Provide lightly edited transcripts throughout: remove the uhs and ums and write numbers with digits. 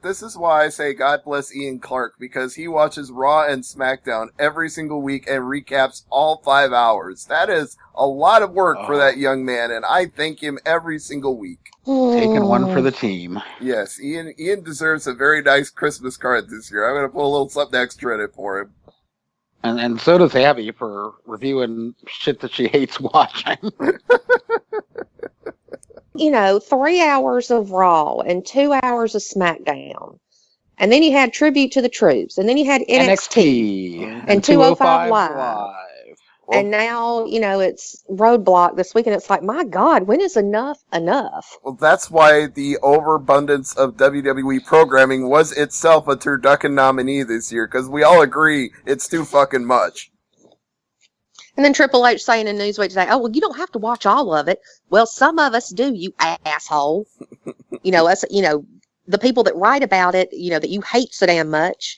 This is why I say God bless Ian Clark, because he watches Raw and SmackDown every single week and recaps all 5 hours. That is a lot of work for that young man, and I thank him every single week. Taking one for the team. Yes, Ian deserves a very nice Christmas card this year. I'm going to put a little something extra in it for him. And so does Abby for reviewing shit that she hates watching. 3 hours of Raw and 2 hours of SmackDown. And then you had Tribute to the Troops. And then you had NXT. And 205 Live. Well, and now, it's Roadblock this week. And it's like, my God, when is enough enough? Well, that's why the overabundance of WWE programming was itself a turducken nominee this year. Because we all agree it's too fucking much. And then Triple H saying in Newsweek today, oh, well, you don't have to watch all of it. Well, some of us do, you asshole. Us, the people that write about it, that you hate so damn much,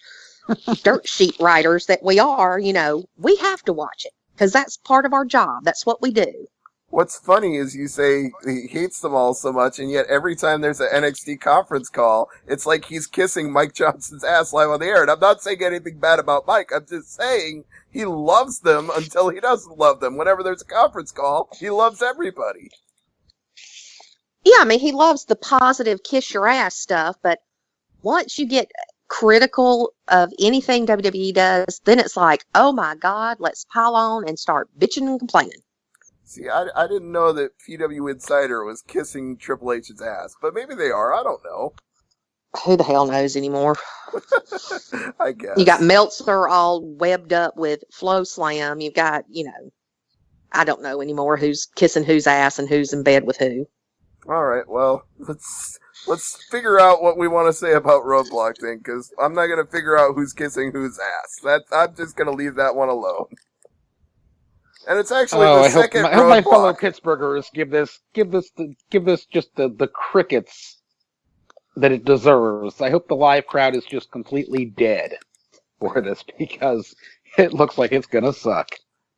dirt sheet writers that we are, we have to watch it because that's part of our job. That's what we do. What's funny is you say he hates them all so much, and yet every time there's an NXT conference call, it's like he's kissing Mike Johnson's ass live on the air. And I'm not saying anything bad about Mike. I'm just saying he loves them until he doesn't love them. Whenever there's a conference call, he loves everybody. Yeah, I mean, he loves the positive kiss your ass stuff, but once you get critical of anything WWE does, then it's like, oh my God, let's pile on and start bitching and complaining. See, I didn't know that PW Insider was kissing Triple H's ass, but maybe they are. I don't know. Who the hell knows anymore? I guess. You got Meltzer all webbed up with Flow Slam. You've got, I don't know anymore who's kissing whose ass and who's in bed with who. All right, well, let's figure out what we want to say about Roadblock then, because I'm not going to figure out who's kissing whose ass. I'm just going to leave that one alone. And it's actually the second Roadblock. I hope my fellow Pittsburghers give this just the crickets that it deserves. I hope the live crowd is just completely dead for this, because it looks like it's gonna suck.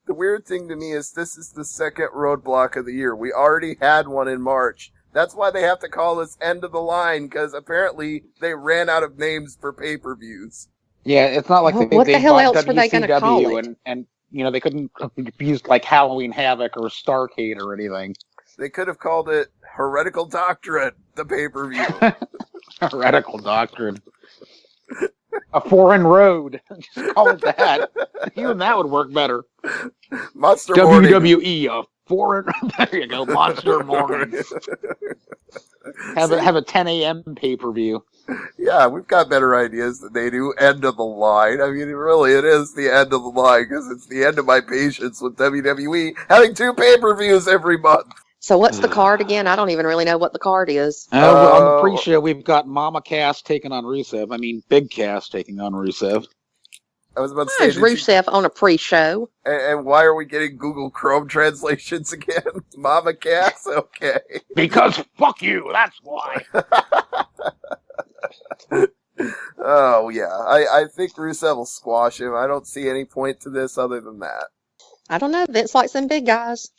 The weird thing to me is this is the second Roadblock of the year. We already had one in March. That's why they have to call this end of the line, because apparently they ran out of names for pay-per-views. Yeah, it's not like what the hell else were they going to call it? And they couldn't use like Halloween Havoc or Starcade or anything. They could have called it Heretical Doctrine, the pay-per-view. Heretical Doctrine. A Foreign Road. Just call it that. Even that would work better. Monster WWE, a foreign... There you go, Monster Mornings. Have a 10 a.m. pay-per-view. Yeah, we've got better ideas than they do. End of the line. I mean, it is the end of the line, because it's the end of my patience with WWE having 2 pay-per-views every month. So what's the card again? I don't even really know what the card is. On the pre-show, we've got Mama Cass taking on Rusev. I mean, Big Cass taking on Rusev. I was about to say... There's Rusev on a pre-show. And why are we getting Google Chrome translations again? Mama Cass? Okay. Because fuck you, that's why. Oh, yeah. I think Rusev will squash him. I don't see any point to this other than that. I don't know. Vince likes them big guys.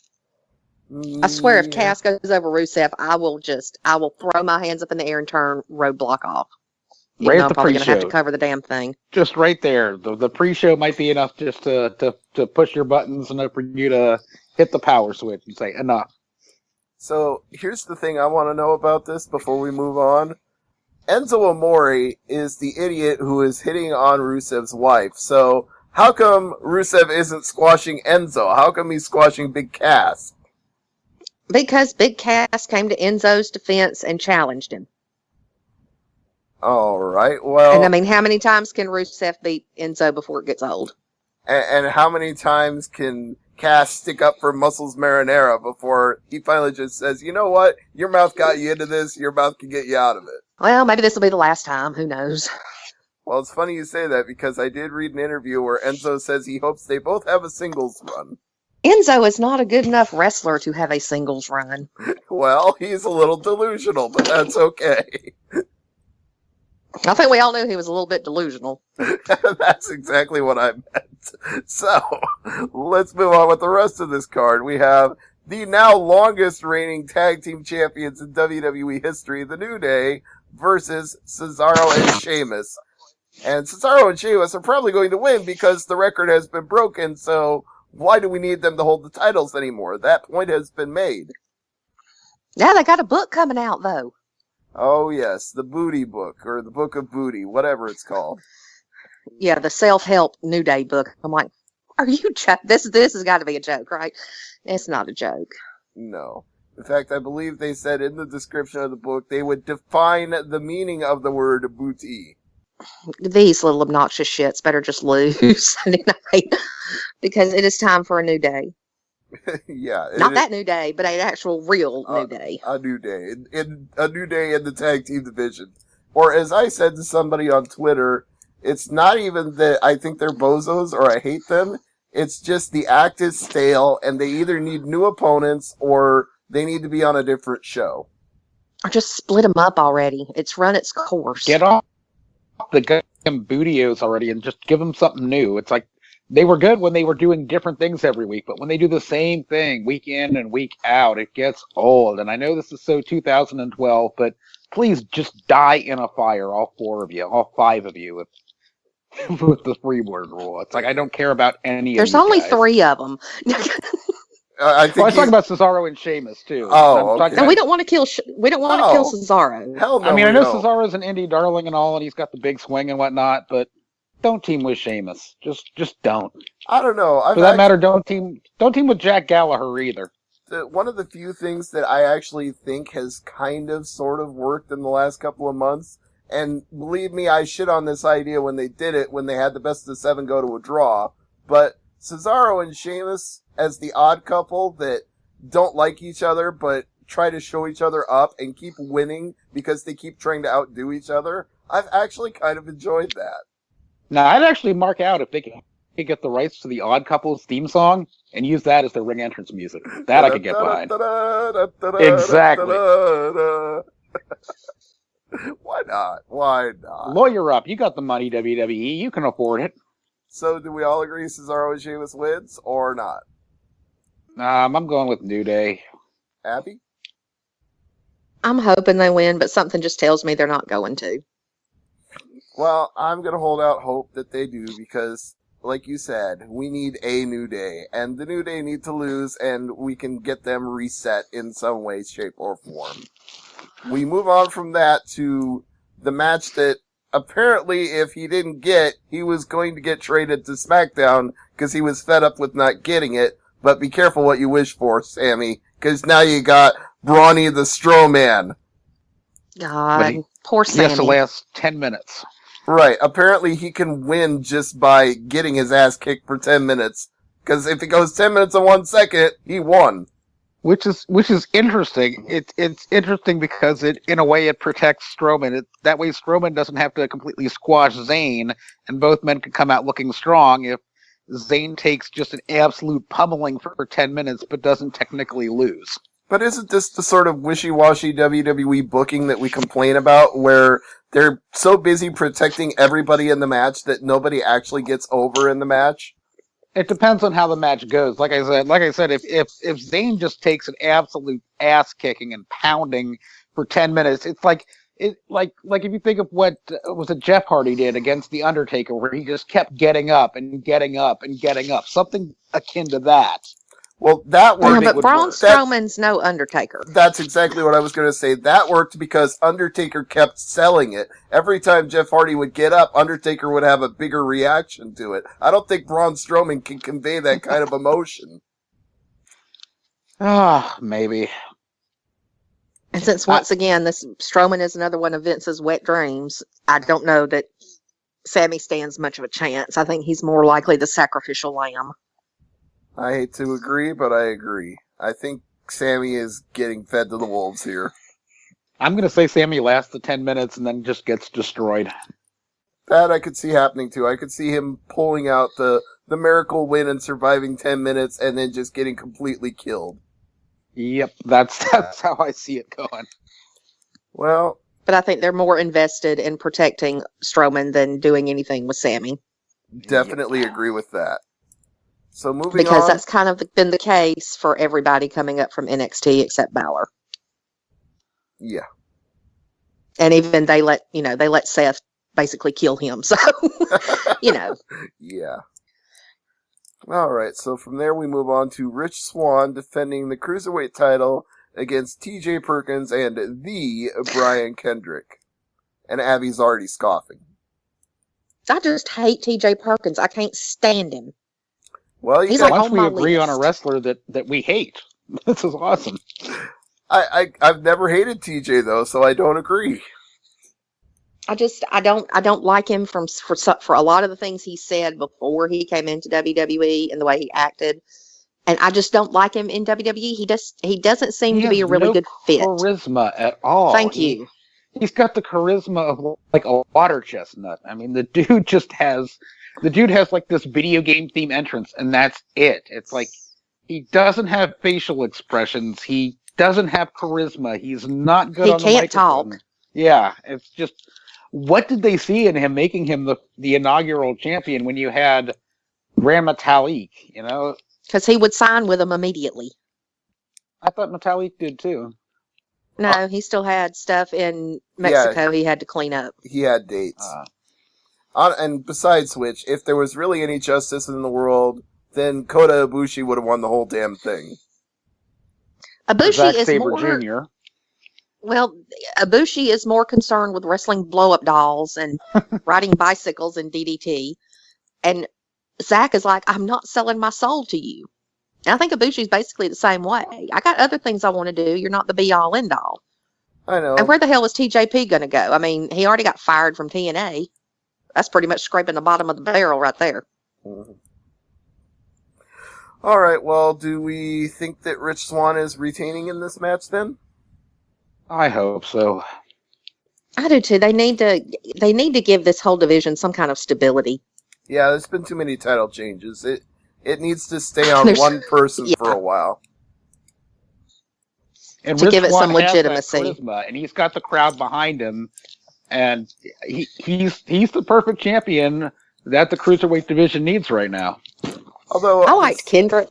I swear if Cass goes over Rusev, I will throw my hands up in the air and turn Roadblock off. Right at I'm the probably going to have pre-show. to cover the damn thing. Just right there. The pre-show might be enough just to push your buttons and for you to hit the power switch and say, enough. So, here's the thing I want to know about this before we move on. Enzo Amore is the idiot who is hitting on Rusev's wife. So, how come Rusev isn't squashing Enzo? How come he's squashing Big Cass? Because Big Cass came to Enzo's defense and challenged him. All right, well... And I mean, how many times can Rusev beat Enzo before it gets old? And how many times can Cass stick up for Muscles Marinara before he finally just says, you know what? Your mouth got you into this, your mouth can get you out of it. Well, maybe this will be the last time. Who knows? Well, it's funny you say that, because I did read an interview where Enzo says he hopes they both have a singles run. Enzo is not a good enough wrestler to have a singles run. Well, he's a little delusional, but that's okay. I think we all knew he was a little bit delusional. That's exactly what I meant. So, let's move on with the rest of this card. We have the now longest reigning tag team champions in WWE history, The New Day, versus Cesaro and Sheamus. And Cesaro and Sheamus are probably going to win because the record has been broken, so why do we need them to hold the titles anymore? That point has been made. Yeah, they got a book coming out, though. Oh, yes, the Booty Book, or the Book of Booty, whatever it's called. Yeah, the self-help New Day book. I'm like, are you this has got to be a joke, right? It's not a joke. No. In fact, I believe they said in the description of the book they would define the meaning of the word booty. These little obnoxious shits better just lose tonight because it is time for a new day. Yeah. Not that new day, but an actual real new day. A new day. A new day in the tag team division. Or as I said to somebody on Twitter, it's not even that I think they're bozos or I hate them. It's just the act is stale and they either need new opponents or they need to be on a different show. Or just split them up already. It's run its course. Get off the goddamn bootios already and just give them something new. It's like they were good when they were doing different things every week, but when they do the same thing week in and week out, it gets old. And I know this is so 2012, but please just die in a fire, all four of you, all five of you, with the three-word rule. It's like I don't care about any There's of you only guys. three of them. I think I was talking about Cesaro and Sheamus too. Oh, okay. No, we don't want to kill. We don't want to kill Cesaro. Hell no. I mean, I we know don't. Cesaro's an indie darling and all, and he's got the big swing and whatnot, but don't team with Sheamus. Just don't. I don't know. For that matter, don't team with Jack Gallagher either. One of the few things that I actually think has kind of sort of worked in the last couple of months, and believe me, I shit on this idea when they did it, when they had the best of 7 go to a draw, but Cesaro and Sheamus as the odd couple that don't like each other but try to show each other up and keep winning because they keep trying to outdo each other, I've actually kind of enjoyed that. Now, I'd actually mark out if they could get the rights to the Odd Couples theme song and use that as their ring entrance music. That I could get behind. Exactly. Why not? Why not? Lawyer up. You got the money, WWE. You can afford it. So, do we all agree Cesaro and Sheamus wins, or not? I'm going with New Day. Abby? I'm hoping they win, but something just tells me they're not going to. Well, I'm going to hold out hope that they do because, like you said, we need a New Day. And the New Day need to lose, and we can get them reset in some way, shape, or form. We move on from that to the match that apparently, if he didn't get, he was going to get traded to SmackDown because he was fed up with not getting it. But be careful what you wish for, Sammy, because now you got Brawny the Strowman. God, poor He has to Sammy. last 10 minutes. Right. Apparently he can win just by getting his ass kicked for 10 minutes. Because if he goes 10 minutes and 1 second, he won. Which is interesting. It's interesting because in a way it protects Strowman. That way Strowman doesn't have to completely squash Zayn, and both men can come out looking strong if Zayn takes just an absolute pummeling for 10 minutes but doesn't technically lose. But isn't this the sort of wishy-washy WWE booking that we complain about, where they're so busy protecting everybody in the match that nobody actually gets over in the match? It depends on how the match goes. Like I said, if Zayn just takes an absolute ass kicking and pounding for 10 minutes, it's like if you think of what was it Jeff Hardy did against The Undertaker, where he just kept getting up and getting up and getting up, something akin to that. Well, that worked. Yeah, but Braun Strowman's no Undertaker. That's exactly what I was going to say. That worked because Undertaker kept selling it. Every time Jeff Hardy would get up, Undertaker would have a bigger reaction to it. I don't think Braun Strowman can convey that kind of emotion. Maybe. And since once again, this Strowman is another one of Vince's wet dreams, I don't know that Sammy stands much of a chance. I think he's more likely the sacrificial lamb. I hate to agree, but I agree. I think Sammy is getting fed to the wolves here. I'm going to say Sammy lasts the 10 minutes and then just gets destroyed. That I could see happening too. I could see him pulling out the miracle win and surviving 10 minutes and then just getting completely killed. Yep, that's how I see it going. Well, but I think they're more invested in protecting Strowman than doing anything with Sammy. Definitely agree with that. So moving on. Because that's kind of been the case for everybody coming up from NXT except Balor. Yeah. And even they let Seth basically kill him. So, Yeah. All right, so from there we move on to Rich Swann defending the Cruiserweight title against TJ Perkins and the Brian Kendrick. And Abby's already scoffing. I just hate TJ Perkins. I can't stand him. Well, He's got, like once on we my agree on a list. wrestler that we hate. This is awesome. I've never hated TJ though, so I don't agree. I don't like him for a lot of the things he said before he came into WWE and the way he acted, and I just don't like him in WWE. He doesn't seem to be a really good fit. Charisma at all. Thank you. He's got the charisma of like a water chestnut. I mean, the dude has like this video game theme entrance, and that's it. It's like he doesn't have facial expressions. He doesn't have charisma. He's not good on the microphone. He can't talk. Yeah, it's just. What did they see in him making him the inaugural champion when you had Gran Metalik, Because he would sign with them immediately. I thought Metalik did too. No, he still had stuff in Mexico he had to clean up. He had dates. And besides which, if there was really any justice in the world, then Kota Ibushi would have won the whole damn thing. Ibushi is Sabre more... Jr. Well, Ibushi is more concerned with wrestling blow-up dolls and riding bicycles and DDT. And Zach is like, I'm not selling my soul to you. And I think Ibushi's basically the same way. I got other things I want to do. You're not the be-all, end-all. I know. And where the hell is TJP going to go? I mean, he already got fired from TNA. That's pretty much scraping the bottom of the barrel right there. Mm-hmm. All right, well, do we think that Rich Swann is retaining in this match then? I hope so. I do too. They need to give this whole division some kind of stability. Yeah, there's been too many title changes. It needs to stay on one person for a while. And to Rich give it Swann some legitimacy. Has that charisma, and he's got the crowd behind him, and he's the perfect champion that the Cruiserweight division needs right now. Although I liked Kendrick.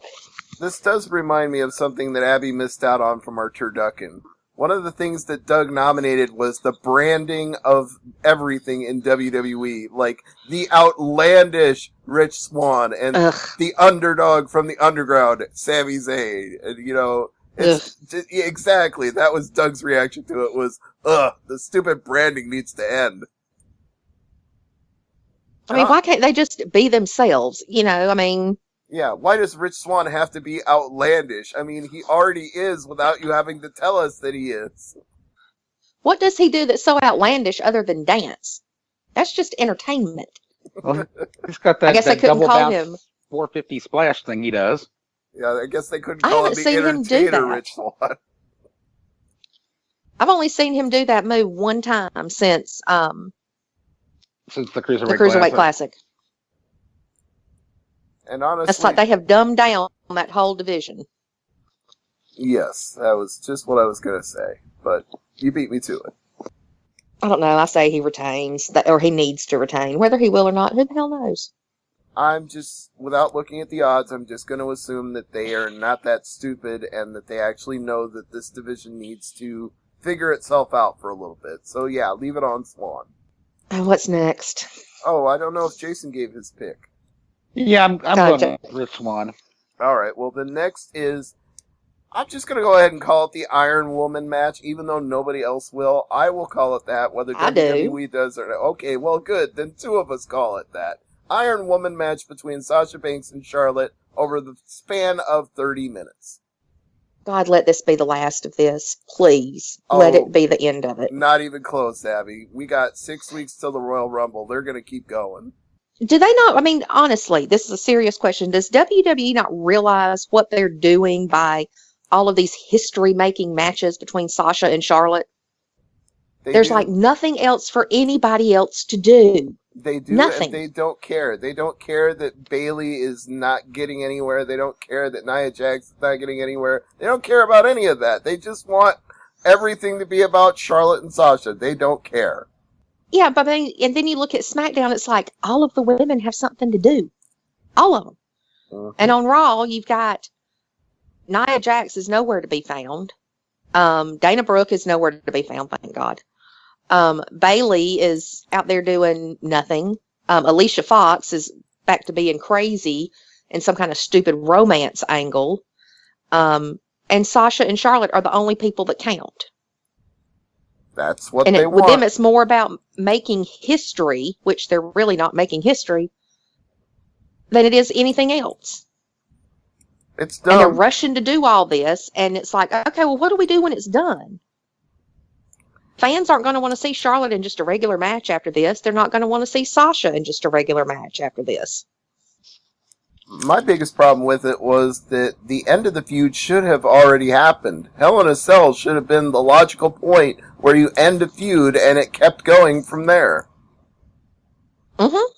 This does remind me of something that Abby missed out on from our turducken. One of the things that Doug nominated was the branding of everything in WWE, like the outlandish Rich Swann and the underdog from the underground, Sami Zayn. And, exactly. That was Doug's reaction to it was, the stupid branding needs to end. I mean, why can't they just be themselves? Yeah, why does Rich Swann have to be outlandish? I mean, he already is without you having to tell us that he is. What does he do that's so outlandish other than dance? That's just entertainment. Well, he's got that, I guess that they couldn't double call bounce him 450 splash thing he does. Yeah, I guess they couldn't I call him haven't the seen him do entertainer that. Rich Swann. I've only seen him do that move one time since the Cruiserweight Classic. And honestly, It's like they have dumbed down that whole division. Yes, that was just what I was going to say. But you beat me to it. I don't know. I say he retains, or he needs to retain. Whether he will or not, who the hell knows? I'm just, without looking at the odds, I'm just going to assume that they are not that stupid and that they actually know that this division needs to figure itself out for a little bit. So yeah, leave it on Swann. What's next? Oh, I don't know if Jason gave his pick. Yeah, I'm going with Rich Swann. All right, well, the next is, I'm just going to go ahead and call it the Iron Woman match, even though nobody else will. I will call it that, whether WWE does or not. Okay, well, good. Then two of us call it that. Iron Woman match between Sasha Banks and Charlotte over the span of 30 minutes. God, let this be the last of this. Please. Let it be the end of it. Not even close, Abby. We got 6 weeks till the Royal Rumble. They're going to keep going. Do they not? I mean, honestly, this is a serious question. Does WWE not realize what they're doing by all of these history-making matches between Sasha and Charlotte? There's like nothing else for anybody else to do. They do, nothing. And they don't care. They don't care that Bayley is not getting anywhere. They don't care that Nia Jax is not getting anywhere. They don't care about any of that. They just want everything to be about Charlotte and Sasha. They don't care. Yeah, but and then you look at SmackDown, it's like all of the women have something to do. All of them. Mm-hmm. And on Raw, you've got Nia Jax is nowhere to be found. Dana Brooke is nowhere to be found, thank God. Bailey is out there doing nothing. Alicia Fox is back to being crazy in some kind of stupid romance angle. And Sasha and Charlotte are the only people that count. That's what And they with want. them, it's more about making history, which they're really not making history, than it is anything else. It's And they're dumb. rushing to do all this, and it's like, okay, well, what do we do when it's done? Fans aren't going to want to see Charlotte in just a regular match after this. They're not going to want to see Sasha in just a regular match after this. My biggest problem with it was that the end of the feud should have already happened. Hell in a Cell should have been the logical point where you end a feud and it kept going from there. Mm-hmm.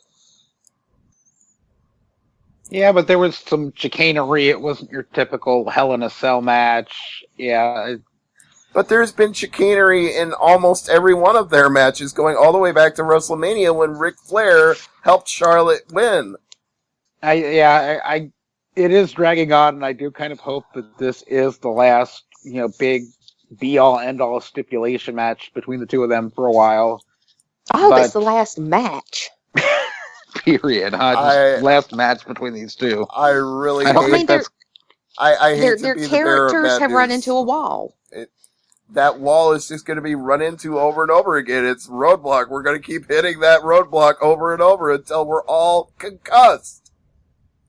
Yeah, but there was some chicanery. It wasn't your typical Hell in a Cell match. Yeah. But there's been chicanery in almost every one of their matches, going all the way back to WrestleMania when Ric Flair helped Charlotte win. It is dragging on, and I do kind of hope that this is the last, big be-all, end-all stipulation match between the two of them for a while. I hope it's the last match. Period. Just last match between these two. I really don't hate think that's... I hate their to be the bearer of characters bad have news. run into a wall. That wall is just going to be run into over and over again. It's Roadblock. We're going to keep hitting that Roadblock over and over until we're all concussed.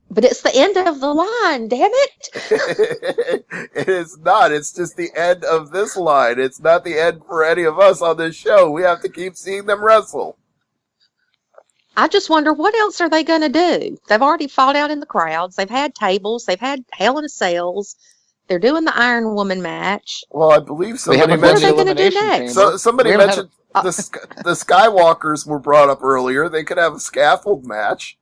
But it's the end of the line, damn it. It is not. It's just the end of this line. It's not the end for any of us on this show. We have to keep seeing them wrestle. I just wonder, what else are they going to do? They've already fought out in the crowds. They've had tables. They've had Hell in a Cells. They're doing the Iron Woman match. Well, I believe somebody What are they mentioned... going to do next? Somebody mentioned the Skywalkers were brought up earlier. They could have a scaffold match.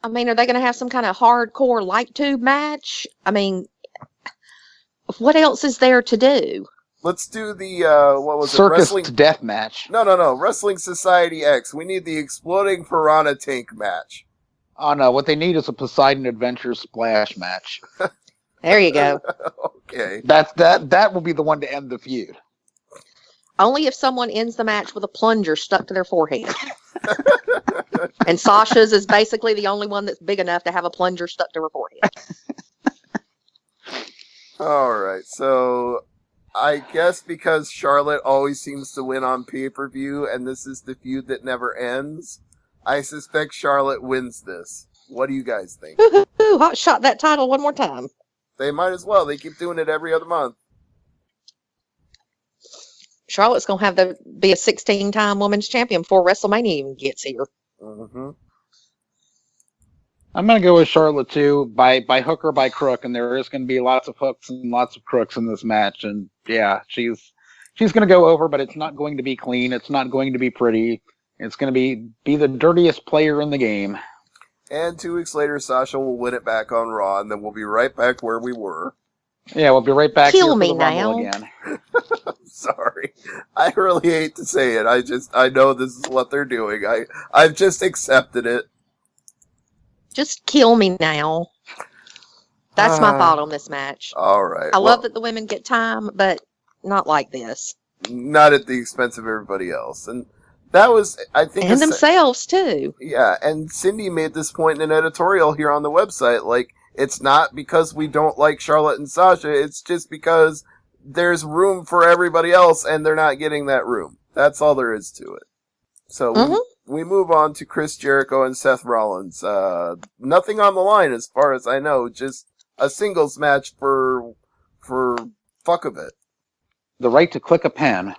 I mean, are they going to have some kind of hardcore light tube match? I mean, what else is there to do? Let's do the, what was Circus it? Wrestling death match. No. Wrestling Society X. We need the Exploding Piranha Tank match. Oh, no. What they need is a Poseidon Adventure splash match. There you go. Okay. That will be the one to end the feud. Only if someone ends the match with a plunger stuck to their forehead. And Sasha's is basically the only one that's big enough to have a plunger stuck to her forehead. All right. So I guess because Charlotte always seems to win on pay-per-view and this is the feud that never ends, I suspect Charlotte wins this. What do you guys think? Ooh, hot shot that title one more time. They might as well. They keep doing it every other month. Charlotte's going to have to be a 16-time women's champion before WrestleMania even gets here. Mm-hmm. I'm going to go with Charlotte, too, by hook or by crook, and there is going to be lots of hooks and lots of crooks in this match, and yeah, she's going to go over, but it's not going to be clean. It's not going to be pretty. It's going to be the dirtiest player in the game. And 2 weeks later, Sasha will win it back on Raw, and then we'll be right back where we were. Yeah, we'll be right back Kill here me for the Rumble now. again. Sorry. I really hate to say it. I know this is what they're doing. I've just accepted it. Just kill me now. That's my thought on this match. All right. I love that the women get time, but not like this. Not at the expense of everybody else. And that was, I think... And themselves, too. Yeah, and Cindy made this point in an editorial here on the website. Like, it's not because we don't like Charlotte and Sasha, it's just because there's room for everybody else and they're not getting that room. That's all there is to it. So we move on to Chris Jericho and Seth Rollins. Nothing on the line as far as I know, just a singles match for fuck of it. The right to click a pen.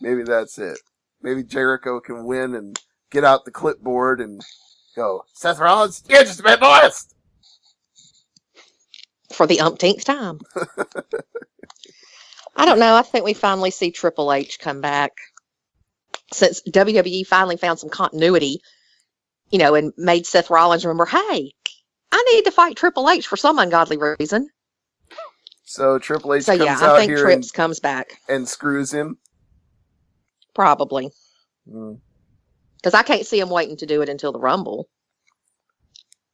Maybe that's it. Maybe Jericho can win and get out the clipboard and go, Seth Rollins, you just made the list! For the umpteenth time. I don't know. I think we finally see Triple H come back. Since WWE finally found some continuity, and made Seth Rollins remember, hey, I need to fight Triple H for some ungodly reason. So Triple H So comes yeah, out I think here Trips comes back. and screws him. Probably. Mm. Because I can't see him waiting to do it until the Rumble.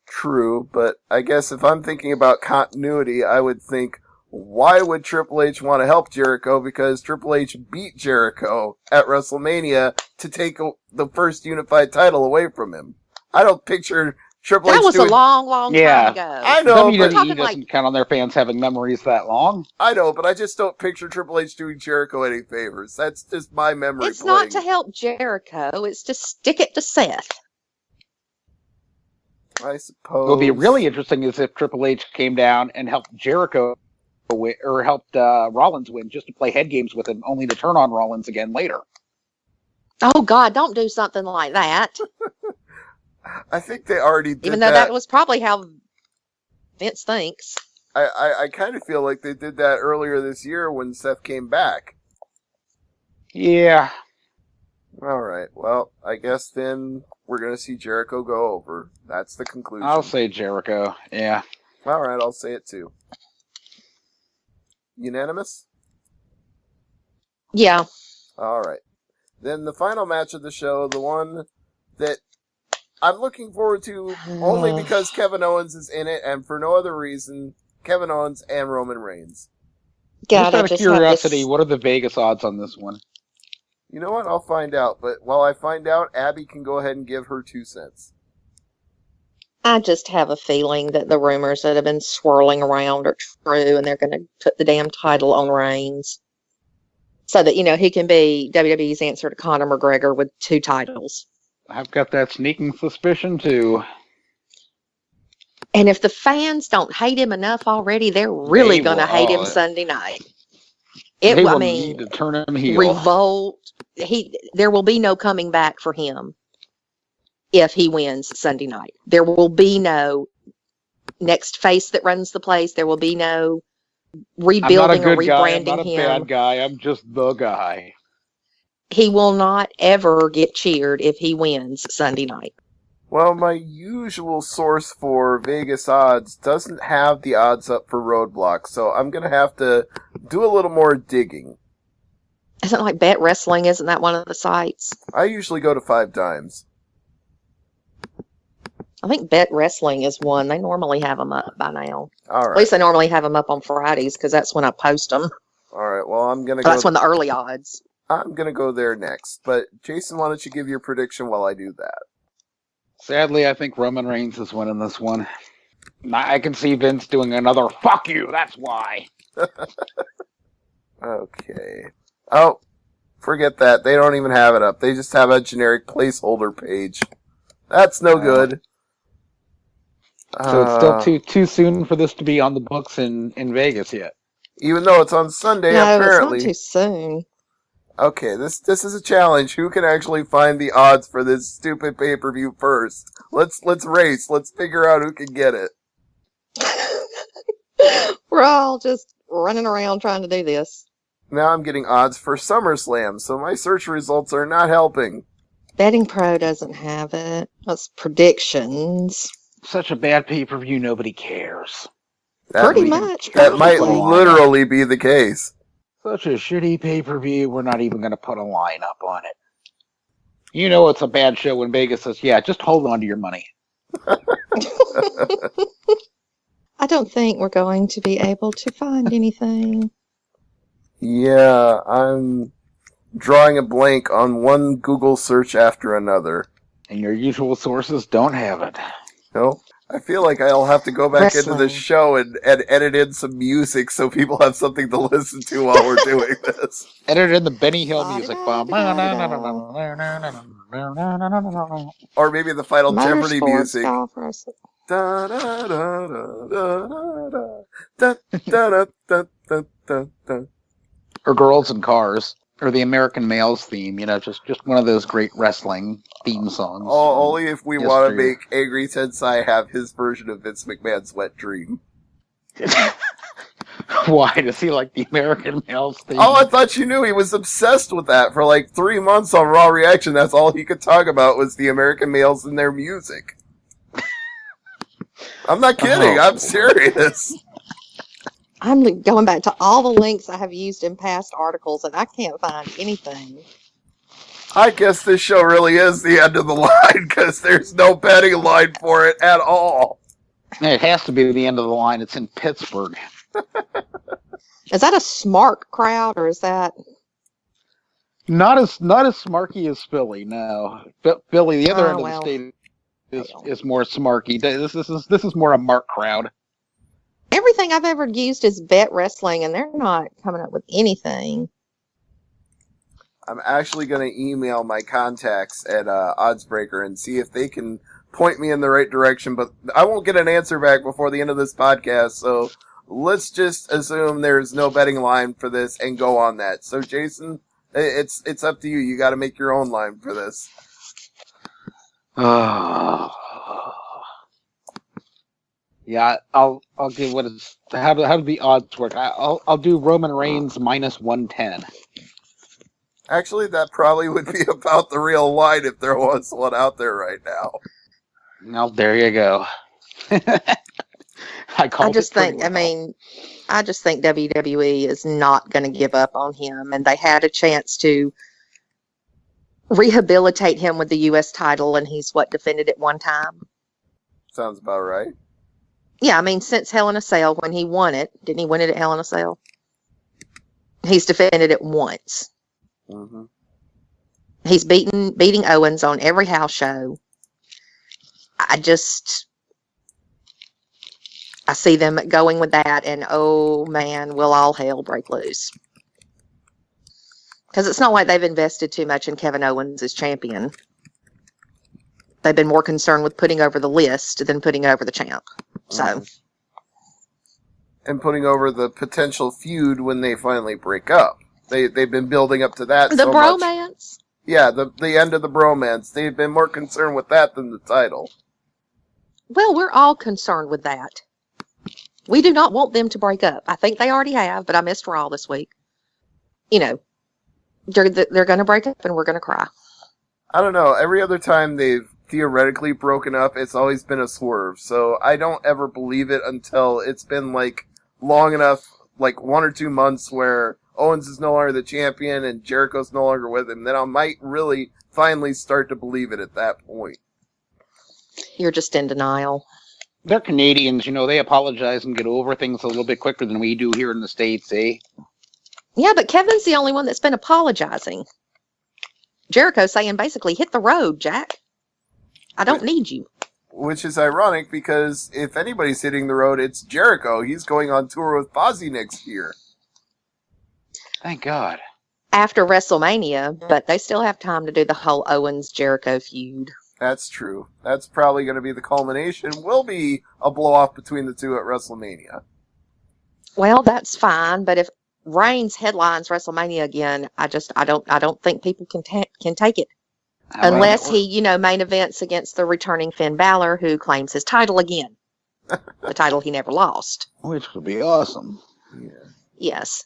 True, but I guess if I'm thinking about continuity, I would think, why would Triple H want to help Jericho? Because Triple H beat Jericho at WrestleMania to take the first unified title away from him. I don't picture Triple H That was doing... a long, long time ago. I know, WWE but... doesn't count on their fans having memories that long. I know, but I just don't picture Triple H doing Jericho any favors. That's just my memory. It's not to help Jericho. It's to stick it to Seth. I suppose. What would be really interesting is if Triple H came down and helped Jericho win, or helped Rollins win, just to play head games with him, only to turn on Rollins again later. Oh, God, don't do something like that. I think they already did Even though that was probably how Vince thinks. I kind of feel like they did that earlier this year when Seth came back. Yeah. All right. Well, I guess then we're going to see Jericho go over. That's the conclusion. I'll say Jericho. Yeah. All right. I'll say it too. Unanimous? Yeah. All right. Then the final match of the show, the one that I'm looking forward to only because Kevin Owens is in it and for no other reason, Kevin Owens and Roman Reigns. Just out of curiosity, what are the Vegas odds on this one? You know what? I'll find out. But while I find out, Abby can go ahead and give her 2 cents. I just have a feeling that the rumors that have been swirling around are true, and they're going to put the damn title on Reigns. So that, he can be WWE's answer to Conor McGregor with 2 titles. I've got that sneaking suspicion, too. And if the fans don't hate him enough already, they're really going to hate him Sunday night. They will need to turn him heel. Revolt. There will be no coming back for him if he wins Sunday night. There will be no next face that runs the place. There will be no rebuilding or rebranding him. I'm not a bad guy. I'm just the guy. He will not ever get cheered if he wins Sunday night. Well, my usual source for Vegas odds doesn't have the odds up for Roadblock, so I'm going to have to do a little more digging. Isn't it like Bet Wrestling? Isn't that one of the sites? I usually go to 5 Dimes. I think Bet Wrestling is one. They normally have them up by now. All right. At least they normally have them up on Fridays because that's when I post them. All right. Well, I'm going to go. That's when the early odds. I'm going to go there next. But, Jason, why don't you give your prediction while I do that? Sadly, I think Roman Reigns is winning this one. I can see Vince doing another "fuck you." That's why. Okay. Oh, forget that. They don't even have it up. They just have a generic placeholder page. That's no good. So it's still too soon for this to be on the books in Vegas yet. Even though it's on Sunday, no, apparently. it's not too soon. Okay, this is a challenge. Who can actually find the odds for this stupid pay-per-view first? Let's race. Let's figure out who can get it. We're all just running around trying to do this. Now I'm getting odds for SummerSlam, so my search results are not helping. Betting Pro doesn't have it. That's predictions. Such a bad pay-per-view, nobody cares. Pretty much. That might literally be the case. Such a shitty pay-per-view, we're not even going to put a lineup on it. You know it's a bad show when Vegas says, yeah, just hold on to your money. I don't think we're going to be able to find anything. Yeah, I'm drawing a blank on one Google search after another. And your usual sources don't have it. No? I feel like I'll have to go back into the show and edit in some music so people have something to listen to while we're doing this. Edit in the Benny Hill music bomb. Or maybe the Final Jeopardy music. Or Girls in Cars. Or the American Males theme, just one of those great wrestling theme songs. Oh, only if we want to make Angry Tensai have his version of Vince McMahon's Wet Dream. Why? Does he like the American Males theme? Oh, I thought you knew he was obsessed with that for like 3 months on Raw Reaction. That's all he could talk about was the American males and their music. I'm not kidding. I'm serious. I'm going back to all the links I have used in past articles, and I can't find anything. I guess this show really is the end of the line, because there's no betting line for it at all. It has to be the end of the line. It's in Pittsburgh. Is that a smart crowd or is that? Not as smarky as Philly. No, Philly, the other end of the Well, state hell. is more smarky. This is more a Mark crowd. Everything I've ever used is Bet Wrestling, and they're not coming up with anything. I'm actually going to email my contacts at Oddsbreaker and see if they can point me in the right direction, but I won't get an answer back before the end of this podcast, so let's just assume there's no betting line for this and go on that. So, Jason, it's up to you. You got to make your own line for this. Yeah, I'll give what is how do the odds work? I'll do Roman Reigns minus 110. Actually, that probably would be about the real line if there was one out there right now. Well, there you go. I just think WWE is not going to give up on him, and they had a chance to rehabilitate him with the U.S. title, and he's defended it one time. Sounds about right. Yeah, I mean, since Hell in a Cell, when he won it, didn't he win it at Hell in a Cell? He's defended it once. Mm-hmm. He's beating Owens on every house show. I see them going with that, and oh man, will all hell break loose. Because it's not like they've invested too much in Kevin Owens as champion. They've been more concerned with putting over the list than putting over the champ. So, and putting over the potential feud when they finally break up. They've been building up to that. The bromance. Much. Yeah, the end of the bromance. They've been more concerned with that than the title. Well, we're all concerned with that. We do not want them to break up. I think they already have, but I missed Raw this week. You know, they're going to break up and we're going to cry. I don't know. Every other time they've theoretically broken up, it's always been a swerve. So I don't ever believe it until it's been like long enough, like 1 or 2 months where Owens is no longer the champion and Jericho's no longer with him. Then I might really finally start to believe it at that point. You're just in denial. They're Canadians, they apologize and get over things a little bit quicker than we do here in the States, eh? Yeah, but Kevin's the only one that's been apologizing. Jericho's saying basically, hit the road, Jack. I don't need you. Which is ironic because if anybody's hitting the road, it's Jericho. He's going on tour with Fozzy next year. Thank God. After WrestleMania, but they still have time to do the whole Owens-Jericho feud. That's true. That's probably going to be the culmination. Will be a blow-off between the two at WrestleMania. Well, that's fine, but if Reigns headlines WrestleMania again, I don't think people can take it. Unless he, main events against the returning Finn Balor, who claims his title again. The title he never lost. Which would be awesome. Yeah. Yes.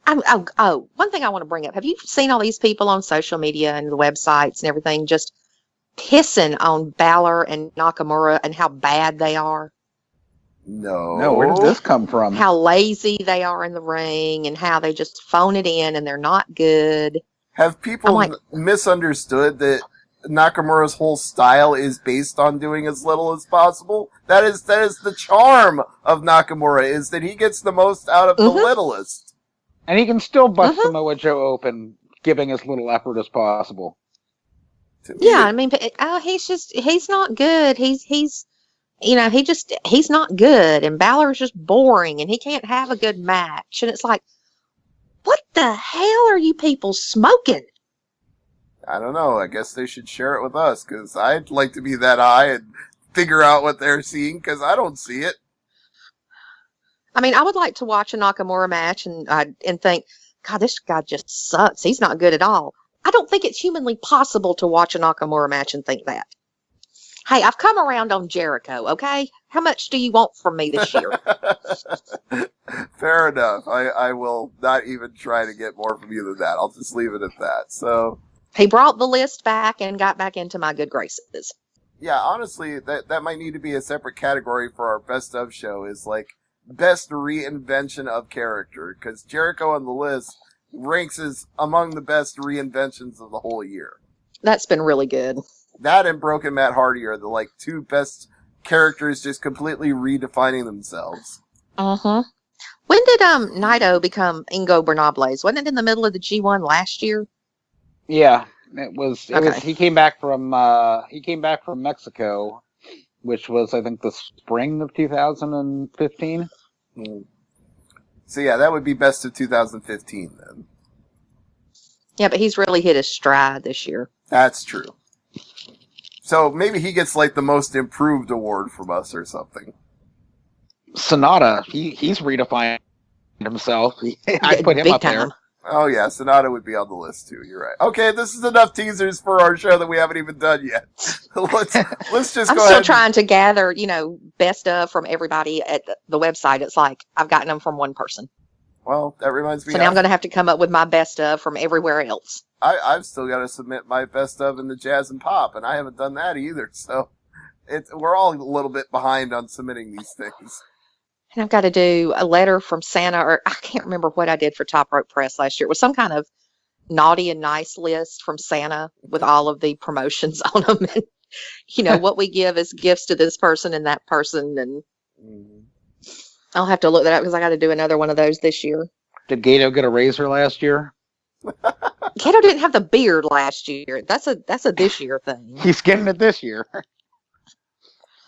One thing I want to bring up. Have you seen all these people on social media and the websites and everything just pissing on Balor and Nakamura and how bad they are? No, where did this come from? How lazy they are in the ring and how they just phone it in and they're not good. Have people misunderstood that Nakamura's whole style is based on doing as little as possible? That is the charm of Nakamura, is that he gets the most out of the littlest. And he can still bust Samoa Joe open, giving as little effort as possible. Yeah, I mean, he's not good. He's not good, and Balor's just boring, and he can't have a good match. And it's like, what the hell are you people smoking? I don't know. I guess they should share it with us, because I'd like to be that high and figure out what they're seeing, because I don't see it. I mean, I would like to watch a Nakamura match and think, God, this guy just sucks. He's not good at all. I don't think it's humanly possible to watch a Nakamura match and think that. Hey, I've come around on Jericho, okay? How much do you want from me this year? Fair enough. I will not even try to get more from you than that. I'll just leave it at that. So he brought the list back and got back into my good graces. Yeah, honestly, that might need to be a separate category for our best of show, is like best reinvention of character, because Jericho on the list ranks as among the best reinventions of the whole year. That's been really good. That and Broken Matt Hardy are the two best characters just completely redefining themselves. Uh-huh. When did Naito become Ingo Bernables? Wasn't it in the middle of the G1 last year? Yeah, it was. Okay. He came back from Mexico, which was, I think, the spring of 2015. So yeah, that would be best of 2015 then. Yeah, but he's really hit his stride this year. That's true. So maybe he gets like the most improved award from us or something. Sonata, he's redefined himself. I put him Big up time. there. Oh yeah, Sonata would be on the list too. You're right. Okay, this is enough teasers for our show that we haven't even done yet. let's just I'm go still ahead. trying to gather, best of from everybody at the website. It's like I've gotten them from one person. Well, that reminds me. So now I'm going to have to come up with my best of from everywhere else. I've still got to submit my best of in the jazz and pop, and I haven't done that either. So we're all a little bit behind on submitting these things. And I've got to do a letter from Santa, or I can't remember what I did for Top Rope Press last year. It was some kind of naughty and nice list from Santa with all of the promotions on them. And, what we give as gifts to this person and that person. And I'll have to look that up because I got to do another one of those this year. Did Gato get a razor last year? Gato didn't have the beard last year. That's a this year thing. He's getting it this year.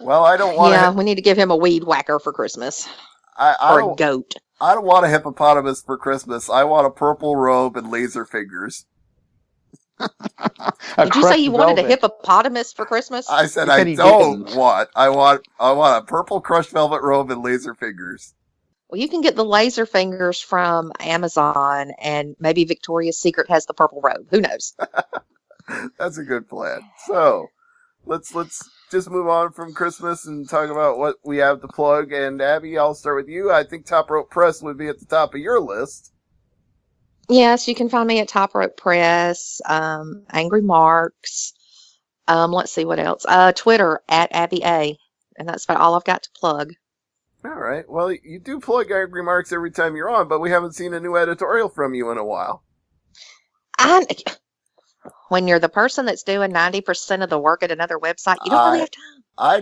Well, I don't want. Yeah, we need to give him a weed whacker for Christmas. Or a goat. I don't want a hippopotamus for Christmas. I want a purple robe and laser fingers. Did you say you wanted a hippopotamus for Christmas? I said I don't want. I want a purple crushed velvet robe and laser fingers. Well, you can get the laser fingers from Amazon, and maybe Victoria's Secret has the purple robe. Who knows? That's a good plan. So, let's just move on from Christmas and talk about what we have to plug. And Abby, I'll start with you. I think Top Rope Press would be at the top of your list. Yes, you can find me at Top Rope Press, Angry Marks. Let's see what else. Twitter at Abby A. And that's about all I've got to plug. All right. Well, you do plug Angry Marks every time you're on, but we haven't seen a new editorial from you in a while. When you're the person that's doing 90% of the work at another website, you don't really have time. I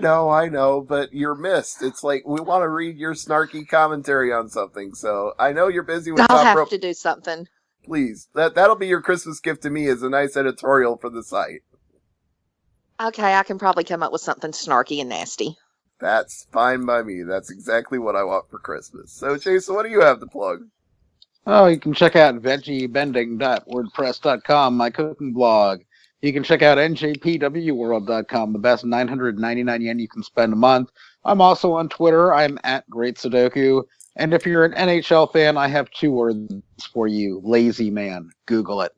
know, but you're missed. It's like we want to read your snarky commentary on something, so I know you're busy with I'll Top have Rope. to do something. Please, that'll be your Christmas gift to me as a nice editorial for the site. Okay, I can probably come up with something snarky and nasty. That's fine by me. That's exactly what I want for Christmas. So, Jason, what do you have to plug? Oh, you can check out veggiebending.wordpress.com, my cooking blog. You can check out njpwworld.com, the best 999 yen you can spend a month. I'm also on Twitter. I'm at Great Sudoku. And if you're an NHL fan, I have 2 words for you. Lazy man. Google it.